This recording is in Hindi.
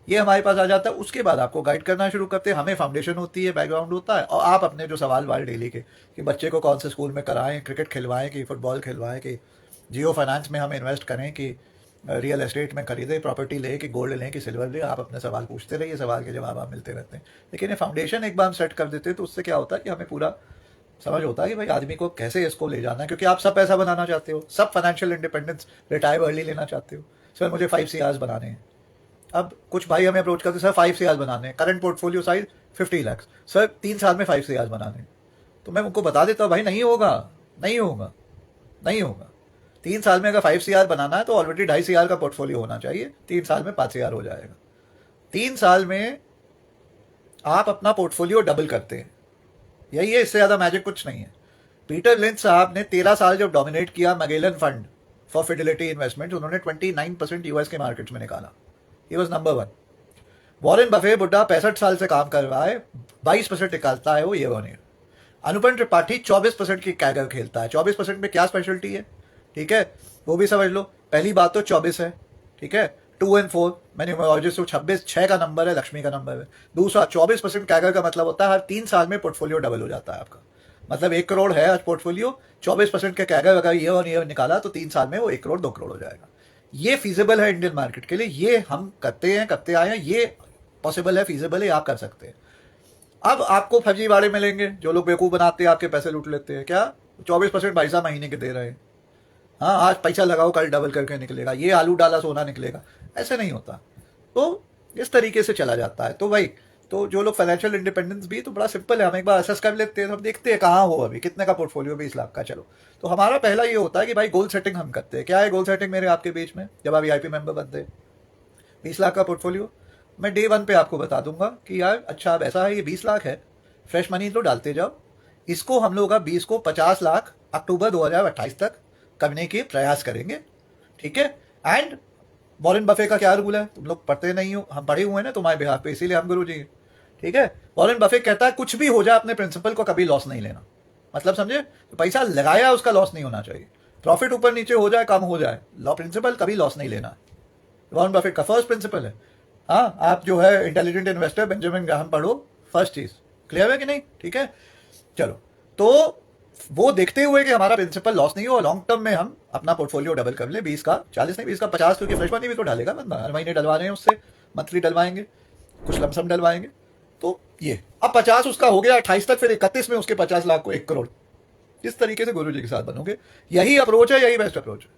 ये हमारे पास आ जाता है। उसके बाद आपको गाइड करना शुरू करते हैं, हमें फाउंडेशन होती है, बैकग्राउंड होता है, और आप अपने जो सवाल वाल डेली के कि बच्चे को कौन से स्कूल में कराएं, क्रिकेट खिलवाएं कि फुटबॉल खिलवाएं कि जियो फाइनेंस में हम इन्वेस्ट करें कि रियल एस्टेट में खरीदें, प्रॉपर्टी लें कि गोल्ड लें कि सिल्वर लें, आप अपने सवाल पूछते रहिए, सवाल के जवाब आप मिलते रहते हैं। लेकिन ये फाउंडेशन एक बार हम सेट कर देते हैं तो उससे क्या होता है कि हमें पूरा समझ होता है कि भाई आदमी को कैसे इसको ले जाना है, क्योंकि आप सब पैसा बनाना चाहते हो, सब फाइनेंशियल इंडिपेंडेंस, रिटायर अर्ली लेना चाहते हो। सर मुझे 5 CRs बनाने हैं। अब कुछ भाई हमें अप्रोच करते, सर 5 CRs बनाने हैं, current portfolio size 50 lakh, sir 3 साल में 5 CRs बनाने हैं। तो मैं उनको बता देता हूँ भाई नहीं होगा, नहीं होगा, नहीं होगा। 3 साल में अगर 5 CR बनाना है तो ऑलरेडी 2.5 CR का पोर्टफोलियो होना चाहिए, 3 साल में 5 CR हो जाएगा। 3 साल में आप अपना पोर्टफोलियो डबल करते हैं, यही है, इससे ज़्यादा मैजिक कुछ नहीं है। पीटर लिंच साहब ने 13 साल जब डोमिनेट किया Magellan fund for Fidelity investment, उन्होंने 29% यूएस के मार्केट में निकाला। He was number 1। Warren Buffett बुड्ढा 65 साल से काम कर रहा है, 22% निकालता है वो ईयर ऑन ईयर। अनुपम त्रिपाठी 24% की कैगर खेलता है। 24% में क्या स्पेशलिटी है, ठीक है, वो भी समझ लो। पहली बात तो 24 है, ठीक है, 2 और 4 मैंने 26, 6 का नंबर है, लक्ष्मी का नंबर है। दूसरा 24% कैगर का मतलब होता है हर 3 साल में पोर्टफोलियो डबल हो जाता है आपका। मतलब 1 करोड़ है आज पोर्टफोलियो, 24% के कैगर अगर ईयर ऑन ईयर निकाला तो 3 साल में वो 1 करोड़ 2 करोड़ हो जाएगा। ये फीजिबल है इंडियन मार्केट के लिए, ये हम करते हैं, करते आए हैं, ये पॉसिबल है, फीजिबल है, आप कर सकते हैं। अब आपको फर्जीवाड़े मिलेंगे, जो लोग बेवकूफ़ बनाते हैं आपके पैसे लूट लेते हैं। क्या 24% भाई साहब महीने के दे रहे हैं, हाँ आज पैसा लगाओ कल डबल करके निकलेगा, ये आलू डाला सोना निकलेगा, ऐसे नहीं होता। तो इस तरीके से चला जाता है। तो भाई, तो जो लोग फाइनेंशियल इंडिपेंडेंस भी, तो बड़ा सिंपल है, हम एक बार असेस कर लेते हैं, हम देखते हैं कहाँ हो अभी, कितने का पोर्टफोलियो, 20 लाख का, चलो। तो हमारा पहला ये होता है कि भाई गोल सेटिंग हम करते हैं। क्या है गोल सेटिंग मेरे आपके बीच में, जब आप वीआईपी मेंबर बनते हैं? 20 लाख का पोर्टफोलियो मैं डे 1 पे आपको बता दूंगा कि यार अच्छा अब ऐसा है, ये 20 लाख है, फ्रेश मनी तो डालते जाओ, इसको हम लोग अब 20 को 50 लाख अक्टूबर 2028 तक करने के प्रयास करेंगे, ठीक है। एंड वॉरेन बफे का क्या रूल है, तुम लोग पढ़ते नहीं हो, हम पढ़े हुए हैं ना तुम्हारे बिहार पे, इसीलिए हम गुरु जी, ठीक है। वॉरेन बफे कहता है कुछ भी हो जाए अपने प्रिंसिपल को कभी लॉस नहीं लेना। मतलब समझे, तो पैसा लगाया उसका लॉस नहीं होना चाहिए, प्रॉफिट ऊपर नीचे हो जाए, कम हो जाए, प्रिंसिपल कभी लॉस नहीं लेना। वॉरेन बफेट का फर्स्ट प्रिंसिपल है। हाँ, आप जो है इंटेलिजेंट इन्वेस्टर बेंजामिन ग्राहम पढ़ो, फर्स्ट चीज क्लियर है कि नहीं, ठीक है। चलो, तो वो देखते हुए कि हमारा प्रिंसिपल लॉस नहीं हो, लॉन्ग टर्म में हम अपना पोर्टफोलियो डबल कर ले, 20 का 40 नहीं 20 का 50, क्योंकि फ्रेश मनी भी तो डालेगा बंदा, हर महीने डलवा रहे हैं उससे, मंथली डलवाएंगे, कुछ लमसम डलवाएंगे। तो ये अब 50 उसका हो गया 28 तक, फिर 31 में उसके 50 लाख को 1 करोड़। इस तरीके से गुरु जी के साथ बनोगे, यही अप्रोच है, यही बेस्ट अप्रोच है।